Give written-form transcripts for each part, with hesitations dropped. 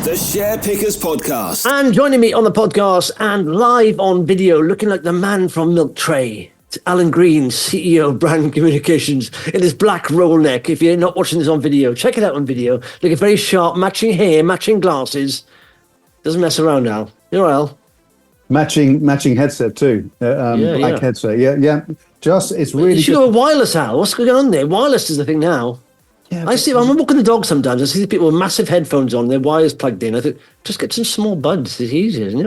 The SharePickers Podcast. And joining me on the podcast and live on video, looking like the man from Milk Tray, it's Alan Green, CEO of Brand Communications, in his black roll neck. If you're not watching this on video, check it out on video. Looking very sharp, matching hair, matching glasses. Doesn't mess around now. You're all right. Matching headset too. Black headset. Yeah. Just, it's really... You should go with wireless, Al. What's going on there? Wireless is the thing now. Yeah, I'm walking the dog sometimes. I see people with massive headphones on, their wires plugged in. I think, just get some small buds. It's easier, isn't it?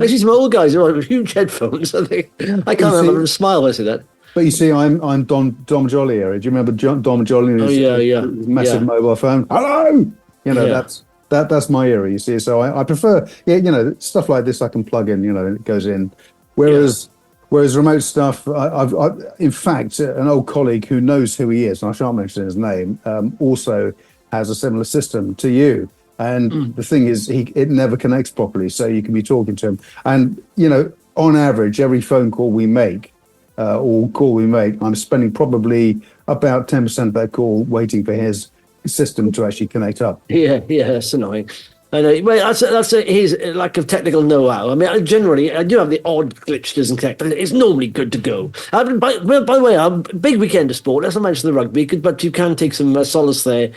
I see some old guys with huge headphones. I can't remember smile when I see that. But you see, I'm Dom Jolly era. Do you remember Dom Jolly? His massive mobile phone. Hello! That's my era, you see. So I prefer, stuff like this I can plug in, it goes in. Whereas remote stuff, I've in fact, an old colleague who knows who he is, and I shan't mention his name, also has a similar system to you. And the thing is, it never connects properly, so you can be talking to him. And, on average, every phone call we make, I'm spending probably about 10% of that call waiting for his system to actually connect up. Yeah, that's annoying. I know. Well, that's his lack of technical know-how. I mean, I do have the odd glitch doesn't connect, but it's normally good to go. By the way, big weekend of sport. Let's not mention the rugby, but you can take some solace there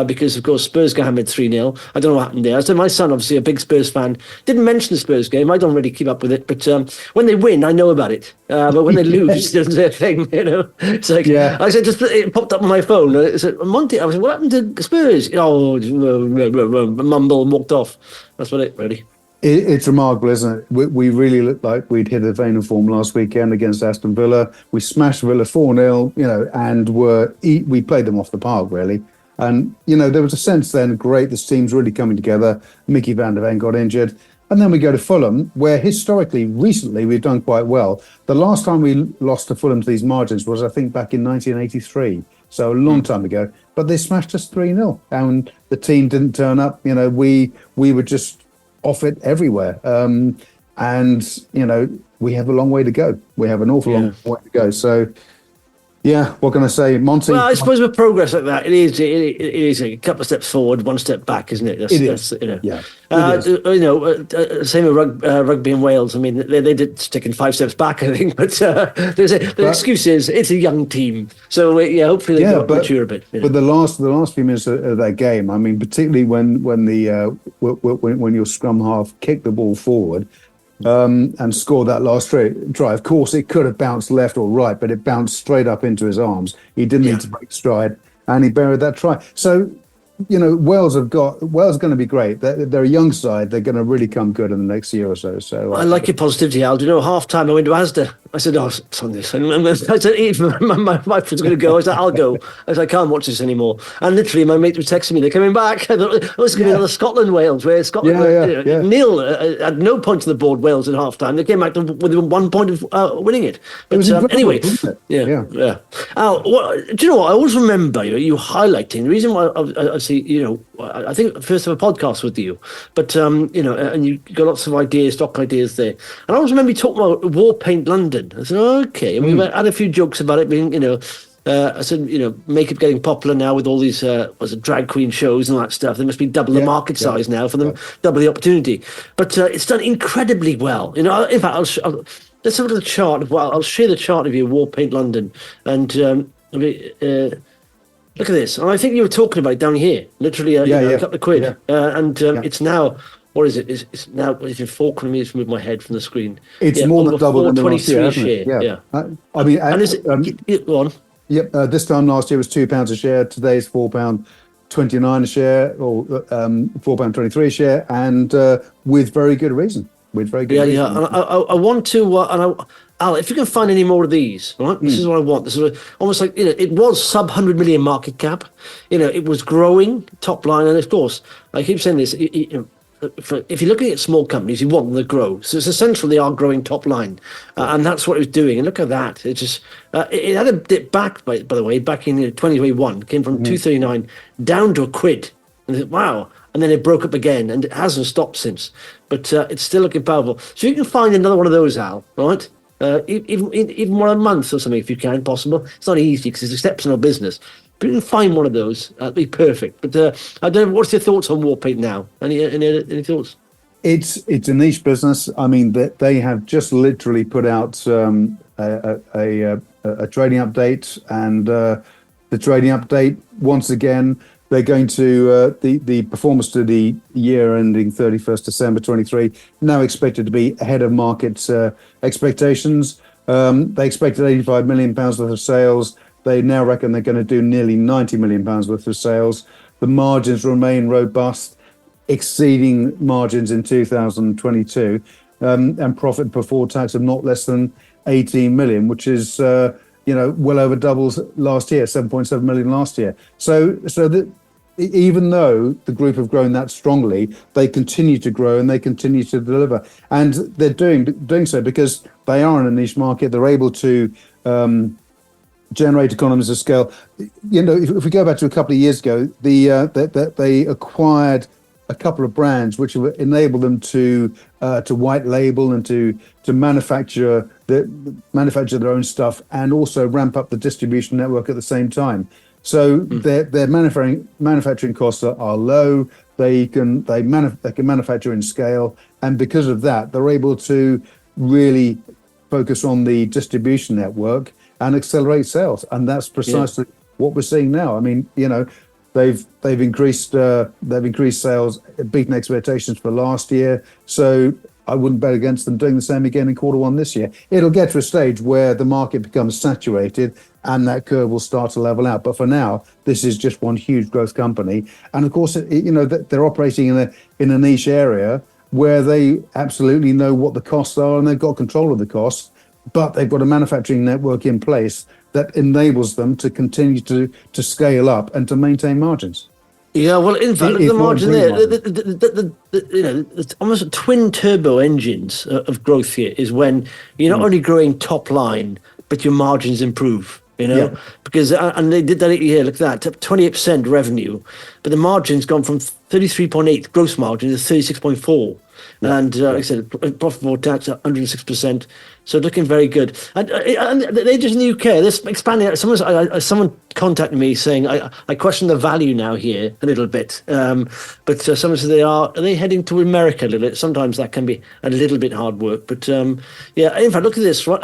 because, of course, Spurs got hammered 3-0. I don't know what happened there. So my son, obviously a big Spurs fan, didn't mention the Spurs game. I don't really keep up with it, but when they win, I know about it. But when they lose, it's their thing, It's like, I said, it popped up on my phone. I said, Monty, I was like, what happened to Spurs? Mumble and walked off. That's what it really. It's remarkable, isn't it? We really looked like we'd hit a vein of form last weekend against Aston Villa. We smashed Villa 4-0, and we played them off the park, really. And, there was a sense then, great, this team's really coming together. Mickey van der Ven got injured. And then we go to Fulham, where recently, we've done quite well. The last time we lost to Fulham to these margins was, I think, back in 1983. So a long time ago. But they smashed us 3-0. And the team didn't turn up. We were just off it everywhere. And, we have a long way to go. We have an awful long way to go. So... yeah, what can I say, Monty? Well, I suppose with progress like that, it is a couple of steps forward, one step back, isn't it? Same with rugby in Wales. I mean, they did stick in 5 steps back, I think, but the excuse is it's a young team, so hopefully they mature a bit. But the last few minutes of that game, I mean, particularly when your scrum half kicked the ball forward. And scored that last try. Of course, it could have bounced left or right, but it bounced straight up into his arms. He didn't need to break stride, and he buried that try. So, Wales are going to be great. They're a young side. They're going to really come good in the next year or so. So I like your positivity, Al. Do you know, half time I went to Asda. I said, it's on this. And I said, my wife was going to go. I said, I'll go. I said, I can't watch this anymore. And literally, my mate was texting me, they're coming back. I thought, this is going to be another Scotland-Wales, where Scotland nil at no point to the board, Wales at half time. They came back with 1 point of winning it. But anyway, yeah. Al, do you know what? I always remember you highlighting the reason why I see, I think first of a podcast with you, but, and you got lots of ideas, stock ideas there. And I always remember you talking about Warpaint London. I said, okay. And we've had a few jokes about it being, I said, makeup getting popular now with all these drag queen shows and all that stuff. There must be double the market size now for them, double the opportunity. But it's done incredibly well. In fact, let's have a look at the chart. I'll share the chart of you, Warpaint London, and look at this. And I think you were talking about it down here, literally a couple of quid, it's now. What is it? It's now, if you fork me, it's moved my head from the screen. It's more than double than the last year, hasn't it? Yeah. Go on. Yep. This time last year was £2 a share. Today's £4.29 a share, or £4.23 a share, and with very good reason. And I want to, Al, if you can find any more of these, right? This is what I want. This is almost like, it was sub 100 million market cap. It was growing top line, and of course, I keep saying this. If you're looking at small companies, you want them to grow. So it's essential they are growing top line, and that's what it was doing. And look at that; it just it had a dip back, by the way, back in 2021, came from 239 down to £1. And wow! And then it broke up again, and it hasn't stopped since. But it's still looking powerful. So you can find another one of those, Al, right? Even 1 a month or something, if you can, possible. It's not easy because it's exceptional business. If you can find one of those, that'd be perfect. But I don't know, what's your thoughts on Warpaint now? Any thoughts? It's a niche business. I mean, they have just literally put out a trading update, and the trading update, once again, they're going to the performance to the year ending 31st December 23 now expected to be ahead of market expectations. They expected £85 million worth of sales. They now reckon they're going to do nearly £90 million worth of sales. The margins remain robust, exceeding margins in 2022, and profit before tax of not less than 18 million, which is well over doubles last year, 7.7 million last year. So that even though the group have grown that strongly, they continue to grow and they continue to deliver, and they're doing so because they are in a niche market. They're able to generate economies of scale. If we go back to a couple of years ago, they acquired a couple of brands which enable them to white label and to manufacture their own stuff, and also ramp up the distribution network at the same time. So their manufacturing costs are low. They can manufacture in scale, and because of that, they're able to really focus on the distribution network and accelerate sales, and that's precisely what we're seeing now. I mean, they've increased sales, beaten expectations for last year. So I wouldn't bet against them doing the same again in Q1 this year. It'll get to a stage where the market becomes saturated and that curve will start to level out. But for now, this is just one huge growth company, and of course, they're operating in a niche area where they absolutely know what the costs are and they've got control of the costs, but they've got a manufacturing network in place that enables them to continue to scale up and to maintain margins. Yeah, well, in fact, the margin there, it's almost twin turbo engines of growth here is when you're not only growing top line, but your margins improve. Because and they did that here. Look at that, 28% revenue, but the margin's gone from 33.8 gross margin to 36.4. And like I said, profit before tax at 106%. So looking very good. And they're just in the UK. They're expanding. Someone contacted me saying I question the value now here a little bit. But someone said are they heading to America a little bit? Sometimes that can be a little bit hard work. But in fact, look at this. So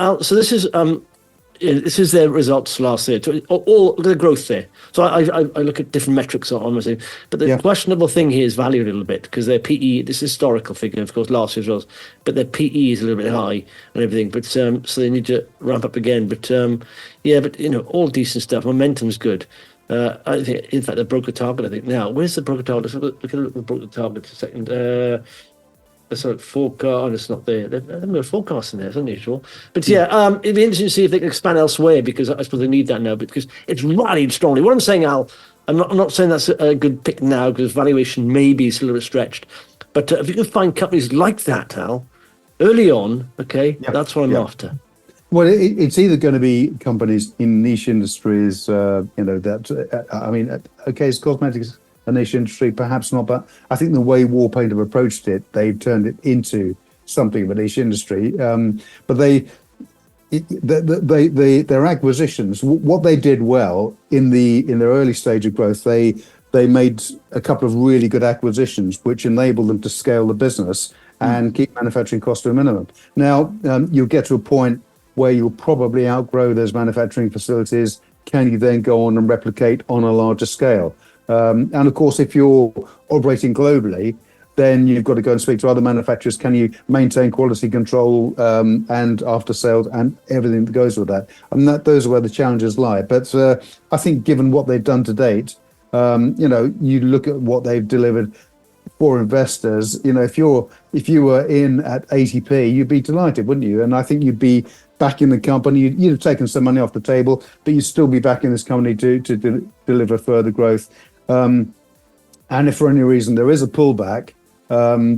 this is their results last year. All look at the growth there. So I look at different metrics on my thing. But the questionable thing here is value a little bit, because their PE, this historical figure, of course, last year's was, but their PE is a little bit high and everything. But so they need to ramp up again. But all decent stuff. Momentum's good. I think, in fact, they broke a target. I think now. Where's the broker target? Let's look at the broker target a second. Sorry, forecast. It's not there. They haven't got a forecast in there. It's unusual. But it'd be interesting to see if they can expand elsewhere, because I suppose they need that now. Because it's rallied strongly. What I'm saying, Al, I'm not saying that's a good pick now, because valuation maybe is a little bit stretched. But if you can find companies like that, Al, early on, that's what I'm after. Well, it's either going to be companies in niche industries, it's cosmetics, a niche industry, perhaps not, but I think the way Warpaint have approached it, they've turned it into something of a niche industry. But their acquisitions, what they did well in their early stage of growth, they made a couple of really good acquisitions, which enabled them to scale the business and keep manufacturing costs to a minimum. Now, you'll get to a point where you'll probably outgrow those manufacturing facilities. Can you then go on and replicate on a larger scale? And of course, if you're operating globally, then you've got to go and speak to other manufacturers. Can you maintain quality control and after sales and everything that goes with that? And those are where the challenges lie. But I think, given what they've done to date, you look at what they've delivered for investors. If you were in at 80p, you'd be delighted, wouldn't you? And I think you'd be backing the company. You'd have taken some money off the table, but you'd still be backing this company to deliver further growth. And if for any reason there is a pullback,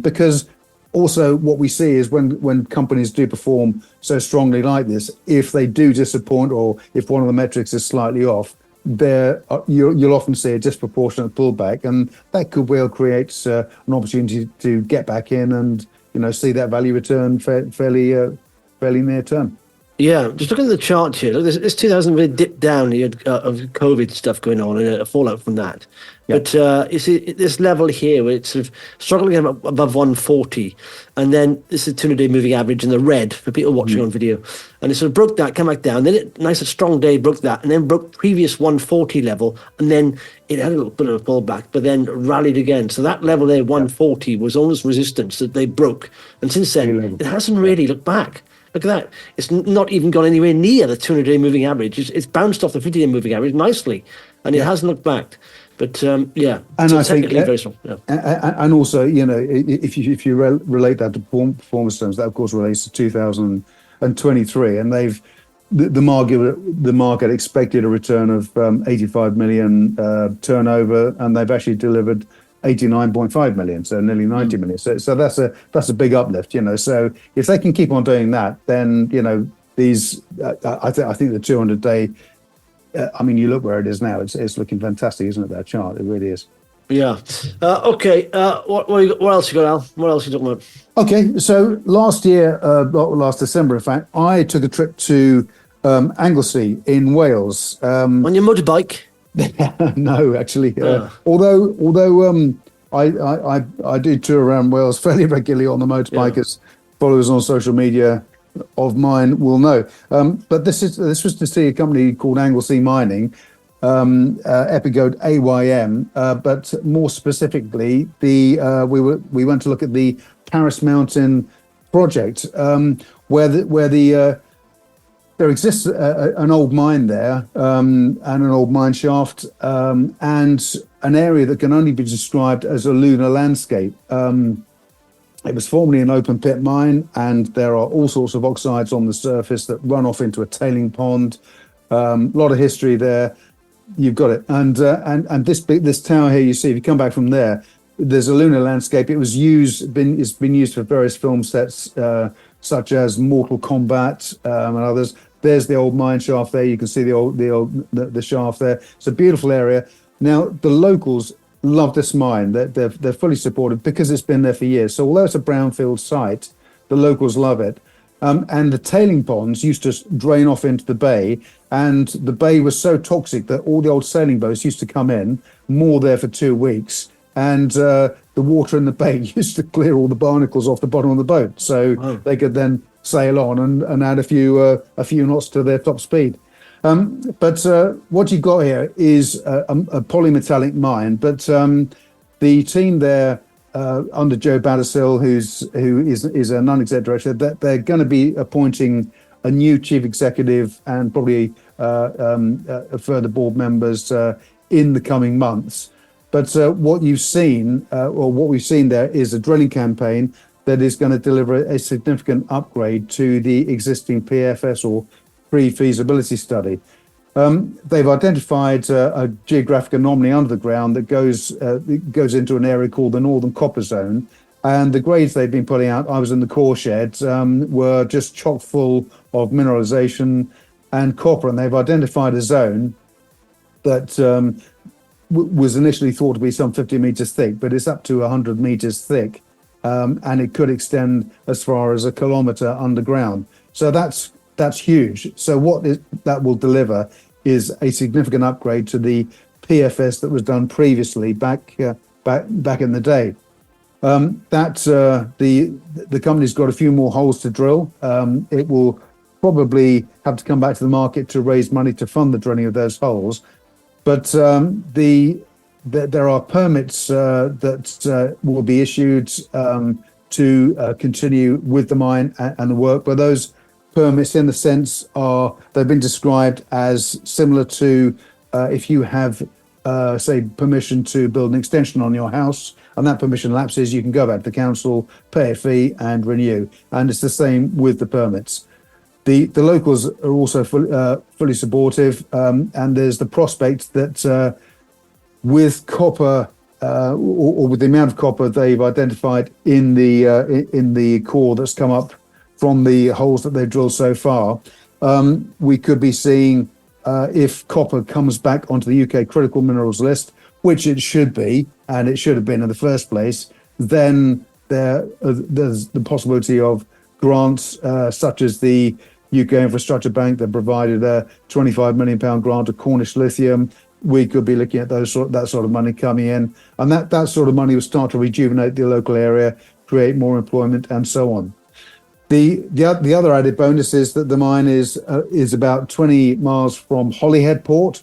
because also what we see is when companies do perform so strongly like this, if they do disappoint, or if one of the metrics is slightly off, you'll often see a disproportionate pullback, and that could well create an opportunity to get back in and see that value return fairly near term. Yeah, just looking at the chart here. Look, this 2000 really dipped down here of COVID stuff going on and a fallout from that. Yeah. But you see this level here where it's sort of struggling above 140, and then this is 200-day moving average in the red for people watching on video, and it sort of broke that, came back down. Then nice strong day broke that, and then broke previous 140 level, and then it had a little bit of a pullback, but then rallied again. So that level there, 140, was almost resistance that they broke, and since then it hasn't really looked back. Look at that. It's not even gone anywhere near the 200-day moving average. It's bounced off the 50-day moving average nicely, and it hasn't looked back. But and so I think very strong. Yeah. And also, if you relate that to performance terms, that of course relates to 2023, and the market expected a return of 85 million turnover, and they've actually delivered 89.5 million, so nearly 90 million. So that's a big uplift, So if they can keep on doing that, then these I think the 200-day. You look where it is now. It's looking fantastic, isn't it? That chart, it really is. Yeah. Okay. What else you got, Al? What else you talking about? Okay. So last December, in fact, I took a trip to Anglesey in Wales. On your motorbike? No, actually. Although I do tour around Wales fairly regularly on the motorbike, as followers on social media of mine will know. But this was to see a company called Anglesey Mining, Epicode AYM. But more specifically, we went to look at the Paris Mountain project, where there exists an old mine there, and an old mine shaft, and an area that can only be described as a lunar landscape. It was formerly an open pit mine, and there are all sorts of oxides on the surface that run off into a tailing pond. A lot of history there. You've got it. And this tower here, you see, if you come back from there, there's a lunar landscape. It's been used for various film sets, such as Mortal Kombat and others. There's the old mine shaft there. You can see the shaft there. It's a beautiful area. Now the locals love this mine. They're fully supportive because it's been there for years. So although it's a brownfield site, the locals love it. And the tailing ponds used to drain off into the bay, and the bay was so toxic that all the old sailing boats used to come in, moor there for 2 weeks, and the water in the bay used to clear all the barnacles off the bottom of the boat, so they could then sail on and add a few knots to their top speed. But what you've got here is a polymetallic mine, but the team there, under Joe Battersill, who is a non-exec director, that they're going to be appointing a new chief executive and probably further board members in the coming months. But what you've seen, or what we've seen there, is a drilling campaign that is going to deliver a significant upgrade to the existing PFS, or pre-feasibility study. They've identified a geographic anomaly under the ground that goes into an area called the Northern Copper Zone, and the grades they've been putting out, I was in the core sheds, were just chock full of mineralization and copper, and they've identified a zone that was initially thought to be some 50 meters thick, but it's up to 100 meters thick, and it could extend as far as 1 kilometer underground. So that's huge. So what that will deliver is a significant upgrade to the PFS that was done previously back in the day. The company's got a few more holes to drill. It will probably have to come back to the market to raise money to fund the drilling of those holes. But there are permits that will be issued to continue with the mine and the work, but those permits, in the sense, they've been described as similar to if you have, say, permission to build an extension on your house, and that permission lapses, you can go back to the council, pay a fee, and renew. And it's the same with the permits. The locals are also fully supportive, and there's the prospect that with copper, or with the amount of copper they've identified in the core that's come up from the holes that they've drilled so far, we could be seeing, if copper comes back onto the UK critical minerals list, which it should be, and it should have been in the first place, then there's the possibility of grants such as the UK Infrastructure Bank that provided a £25 million grant to Cornish Lithium. We could be looking at that sort of money coming in, and that sort of money will start to rejuvenate the local area, create more employment, and so on. The other added bonus is that the mine is about 20 miles from Holyhead Port,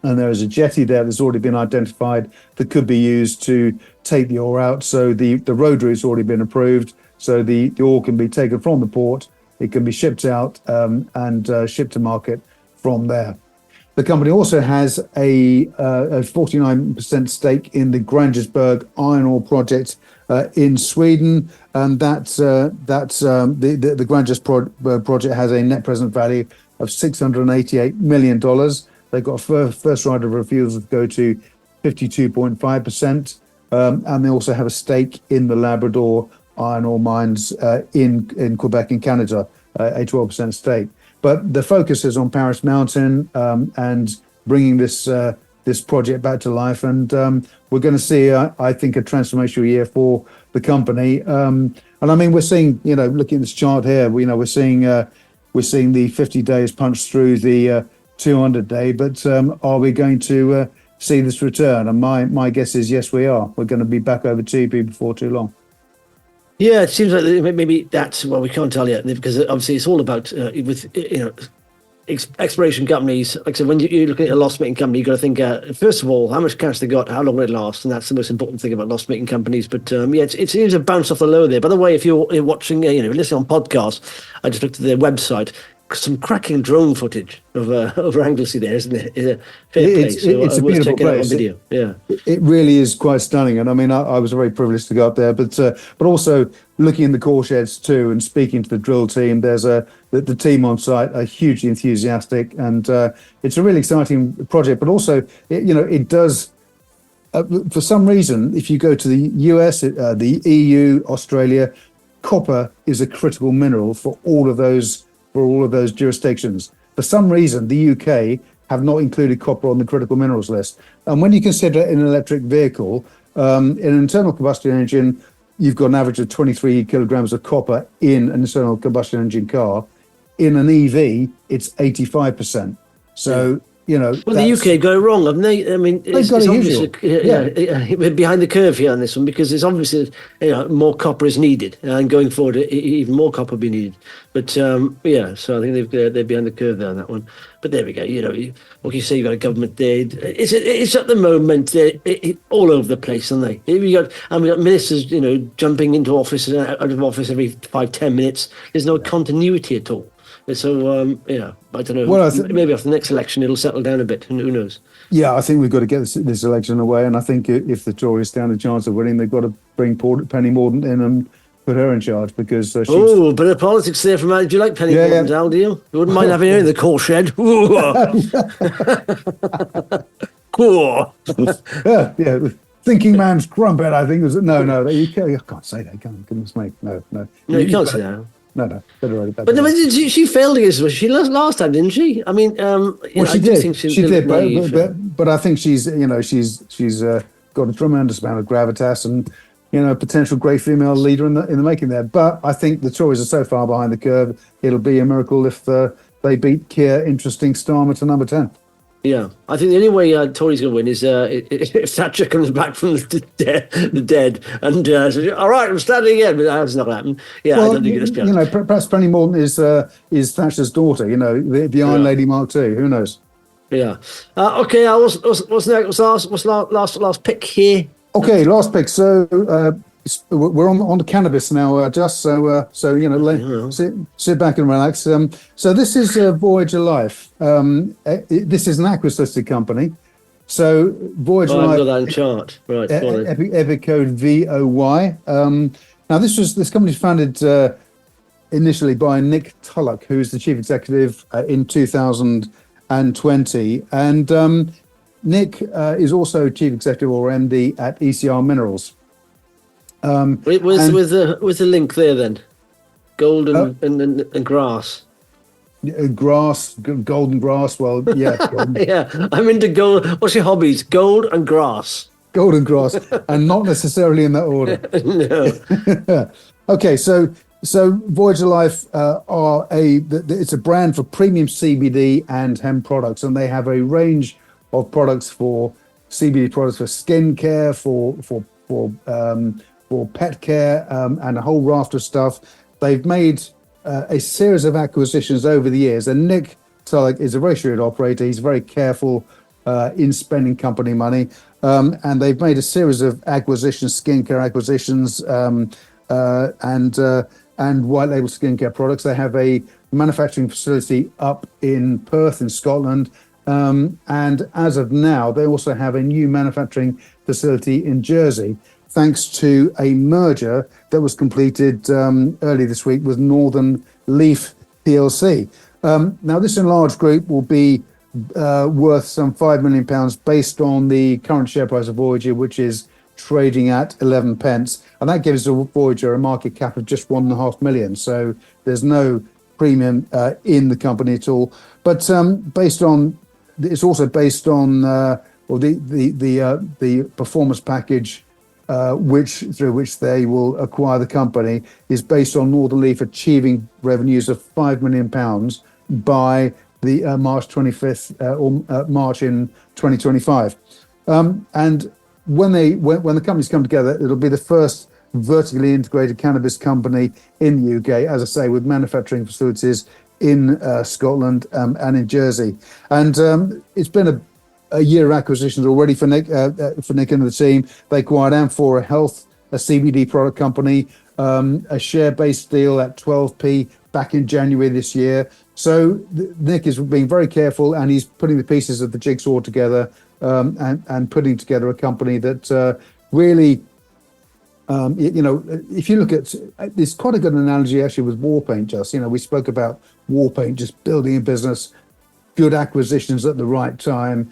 and there is a jetty there that's already been identified that could be used to take the ore out. So the road route's already been approved, so the ore can be taken from the port, it can be shipped out and shipped to market from there. The company also has a 49% stake in the Grängesberg iron ore project in Sweden, and the Gränges project has a net present value of $688 million. They've got a first right of refusal to go to 52.5%, and they also have a stake in the Labrador iron ore mines in Quebec in Canada, a 12% stake. But the focus is on Paris Mountain and bringing this project back to life, and we're going to see, I think, a transformational year for the company. And I mean, we're seeing, looking at this chart here, we're seeing the 50 days punch through the 200-day, but are we going to see this return? And my guess is yes, we are. We're going to be back over TP before too long. Yeah, it seems like maybe that's, well, we can't tell yet, because obviously it's all about exploration companies. Like I said, when you're looking at a loss-making company, you've got to think, first of all, how much cash they got, how long will it last, and that's the most important thing about loss-making companies. But it seems to bounce off the low there. By the way, if you're watching, listening on podcasts, I just looked at their website. Some cracking drone footage of over Anglesey there, isn't it? It's a beautiful place. Video. Yeah, it really is quite stunning. And I mean, I was very privileged to go up there, but also looking in the core sheds too, and speaking to the drill team. There's the team on site are hugely enthusiastic, and it's a really exciting project. But also, it does. For some reason, if you go to the US, the EU, Australia, copper is a critical mineral for all of those jurisdictions. For some reason, the UK have not included copper on the critical minerals list. And when you consider an electric vehicle, in an internal combustion engine, you've got an average of 23 kilograms of copper in an internal combustion engine car. In an EV, it's 85%. So, well, the UK got it wrong, haven't they? I mean, it's obviously we're behind the curve here on this one, because it's obviously more copper is needed, and going forward, even more copper will be needed. But so I think they're behind the curve there on that one. But there we go. What you say, you've got a government there. It's at the moment all over the place, aren't they? We got ministers, jumping into office and out of office every 5-10 minutes. There's no continuity at all. So, I don't know. Well, maybe after the next election, it'll settle down a bit. Who knows? Yeah, I think we've got to get this election away. And I think if the Tories stand a chance of winning, they've got to bring Penny Mordaunt in and put her in charge, because she's... Oh, a bit of politics there from... Do you like Penny Mordaunt, Al, do you? You wouldn't mind having her in the coal shed? Cool. Yeah. Thinking man's crumpet, I think. No, you can't say that. Goodness me. No. No, you can't say that. No. But she failed against us. She lost last time, didn't she? I mean, she did. She did, but I think she's got a tremendous amount of gravitas and a potential great female leader in the making there. But I think the Tories are so far behind the curve. It'll be a miracle if they beat Keir Interesting Starmer to number 10. Yeah, I think the only way Tory's going to win is if Thatcher comes back from the dead and says, "All right, I'm standing again," but that's not going to happen. Yeah, well, I don't think it's going to happen. Perhaps Penny Mordaunt is Thatcher's daughter. The Iron Lady Mark II. Who knows? Yeah. Okay. What's next? What's last pick here? Okay, last pick. So we're on the cannabis now, just so sit back and relax. So this is Voyager Life. This is an Aquis listed company. So Voyager Life. I've got that in chart. Right. Epic code VOY. Now this company was founded initially by Nick Tulloch, who's the chief executive in 2020, and Nick is also chief executive or MD at ECR Minerals. With the link there then, gold and grass. Golden grass. Well, yeah. Yeah, I'm into gold. What's your hobbies? Gold and grass. Gold and grass, and not necessarily in that order. No. Okay, so So Voyager Life it's a brand for premium CBD and hemp products, and they have a range of products for CBD products for skincare, for pet care, and a whole raft of stuff. They've made a series of acquisitions over the years, and Nick Tulloch is a very shrewd operator. He's very careful in spending company money, and they've made a series of acquisitions, skincare acquisitions, and white label skincare products. They have a manufacturing facility up in Perth in Scotland. And as of now, they also have a new manufacturing facility in Jersey, thanks to a merger that was completed early this week with Northern Leaf PLC. Now, this enlarged group will be worth some £5 million based on the current share price of Voyager, which is trading at 11 pence. And that gives Voyager a market cap of just 1.5 million. So there's no premium in the company at all. But it's also based on the performance package through which they will acquire the company is based on Northern Leaf achieving revenues of £5 million by the March 25th or March in 2025. And when the companies come together, it'll be the first vertically integrated cannabis company in the UK, as I say, with manufacturing facilities in Scotland and in Jersey. And it's been a year of acquisitions already for Nick and the team. They acquired Amphora Health, a CBD product company, a share-based deal at 12p back in January this year. So Nick is being very careful, and he's putting the pieces of the jigsaw together and putting together a company that really, if you look at, it's quite a good analogy actually with Warpaint. Just, we spoke about Warpaint, just building a business, good acquisitions at the right time,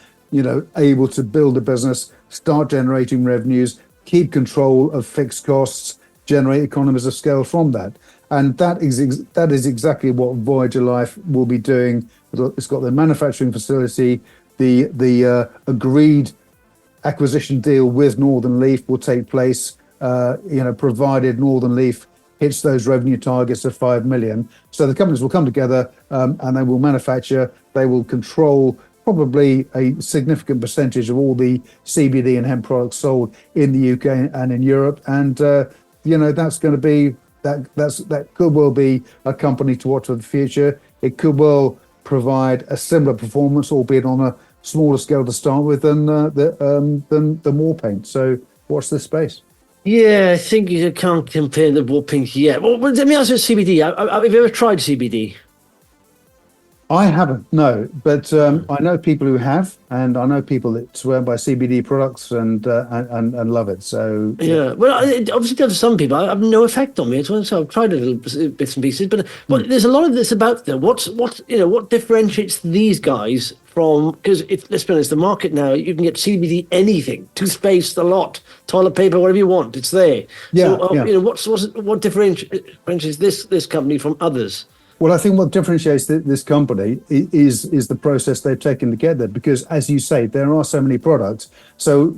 able to build a business, start generating revenues, keep control of fixed costs, generate economies of scale from that. And that is exactly what Voyager Life will be doing. It's got the manufacturing facility, the agreed acquisition deal with Northern Leaf will take place, provided Northern Leaf hits those revenue targets of 5 million. So the companies will come together and they will manufacture, they will control probably a significant percentage of all the CBD and hemp products sold in the UK and in Europe. And, that's going to be, that could well be a company to watch for the future. It could well provide a similar performance, albeit on a smaller scale to start with than Warpaint. So watch this space. Yeah, I think you can't compare the Warpaint yet. Well, let me ask you CBD. Have you ever tried CBD? I haven't, no, but I know people who have, and I know people that swear by CBD products and love it. So yeah, well, it obviously does for some people. I have no effect on me at all. So I've tried a little bits and pieces, but there's a lot of this about them. What differentiates these guys from? Because let's be honest, the market now, you can get CBD anything, toothpaste, a lot, toilet paper, whatever you want, it's there. Yeah, so, what differentiates this company from others? Well, I think what differentiates this company is the process they've taken to get there, because, as you say, there are so many products. So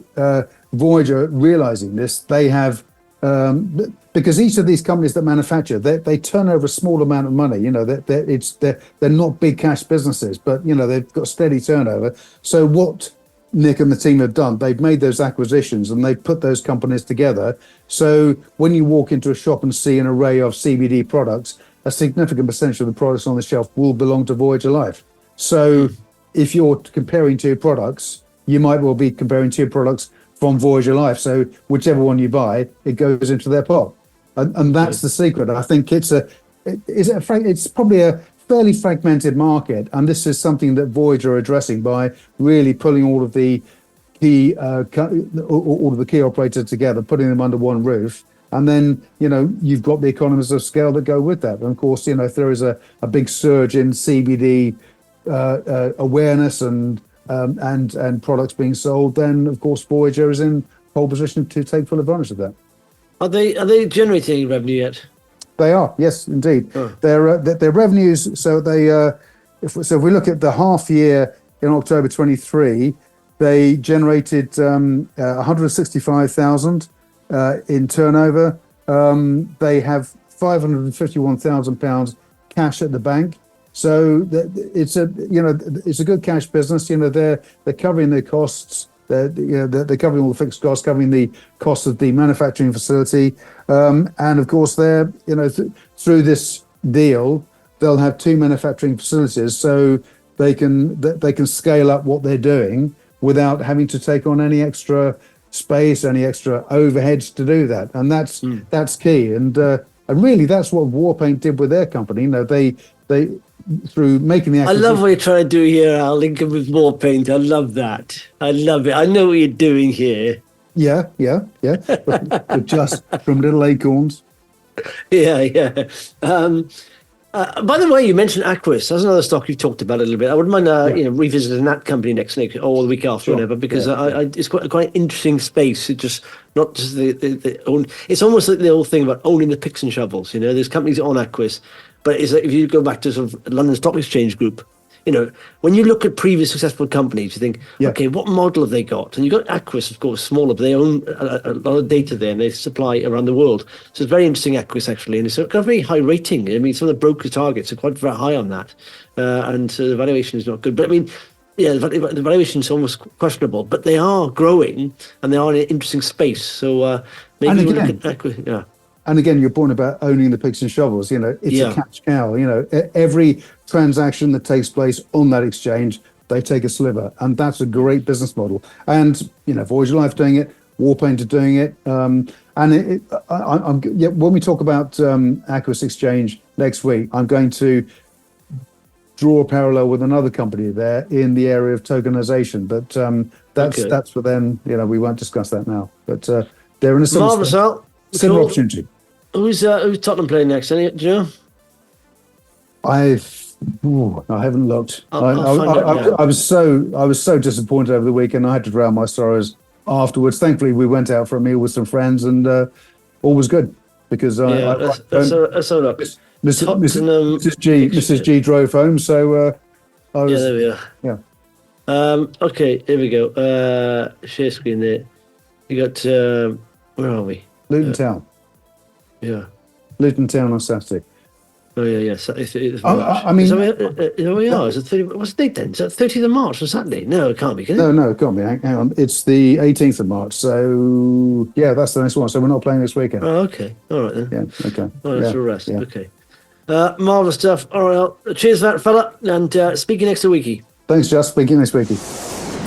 Voyager, realizing this, they have, because each of these companies that manufacture, they turn over a small amount of money. They're not big cash businesses, but they've got steady turnover. So what Nick and the team have done, they've made those acquisitions and they've put those companies together. So when you walk into a shop and see an array of CBD products, a significant percentage of the products on the shelf will belong to Voyager Life. So if you're comparing two products, you might well be comparing two products from Voyager Life. So whichever one you buy, it goes into their pot. And that's the secret. I think it's probably a fairly fragmented market. And this is something that Voyager are addressing by really pulling all of the key operators together, putting them under one roof. And then, you've got the economies of scale that go with that. And of course, if there is a big surge in CBD awareness and products being sold, then of course Voyager is in pole position to take full advantage of that. Are they generating revenue yet? They are, yes, indeed. Oh. Their revenues. So if we look at the half year in October 23, they generated 165,000. In turnover. They have £551,000 cash at the bank. So it's a good cash business. They're covering their costs. They're covering all the fixed costs, covering the cost of the manufacturing facility, and of course they're through this deal they'll have 2 manufacturing facilities, so they can scale up what they're doing without having to take on any extra space, any extra overheads to do that, and that's key. And really, that's what Warpaint did with their company. They through making the acquisition. I love what you're trying to do here, Al, linking with Warpaint. I love that. I love it. I know what you're doing here. Yeah. But just from little acorns. Yeah. By the way, you mentioned Aquis. That's another stock you've talked about a little bit. I wouldn't mind revisiting that company next week or the week after, Sure. whatever, because it's quite an interesting space. It's just not just the own. It's almost like the whole thing about owning the picks and shovels. There's companies on Aquis, but it's like if you go back to sort of London Stock Exchange Group. When you look at previous successful companies, you think, okay, what model have they got? And you've got Aquis, of course, smaller, but they own a lot of data there, and they supply around the world. So it's very interesting, Aquis, actually, and it's got a very high rating. I mean, some of the broker targets are quite very high on that, and so the valuation is not good. But I mean, the valuation is almost questionable, but they are growing, and they are in an interesting space. So maybe we'll look at Aquis, And again, your point about owning the picks and shovels, it's a cash cow. Every transaction that takes place on that exchange, they take a sliver, and that's a great business model. And Voyager Life doing it, Warpaint are doing it, and when we talk about Aquis Exchange next week, I'm going to draw a parallel with another company there in the area of tokenization, but that's for them. We won't discuss that now, but they're in a similar opportunity. Who's Tottenham playing next? Do you know? I haven't looked. I was so disappointed over the weekend. I had to drown my sorrows afterwards. Thankfully, we went out for a meal with some friends, and all was good because Mrs. G drove home. So I was. Yeah, there we are. Yeah. Okay, here we go. Share screen there. You got where are we? Luton Town. Yeah. Luton Town on Saturday. Oh yeah. It's I mean, here we are. Is it 30, what's the date then? Is that 30th of March on Saturday? No, it can't be. Can it? No, it can't be. Hang on. It's the 18th of March. So yeah, that's the next one. So we're not playing this weekend. Oh, okay. All right then. Yeah. Okay. Oh, that's a rest. Yeah. Okay. Marvelous stuff. All right. Well, cheers for that, fella. And speaking next weeky. Thanks, Just. Speaking next weeky.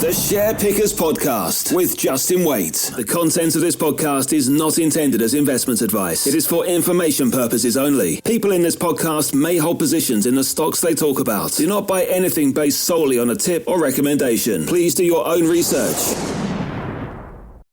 The SharePickers Podcast with Justin Waite. The content of this podcast is not intended as investment advice. It is for information purposes only. People in this podcast may hold positions in the stocks they talk about. Do not buy anything based solely on a tip or recommendation. Please do your own research.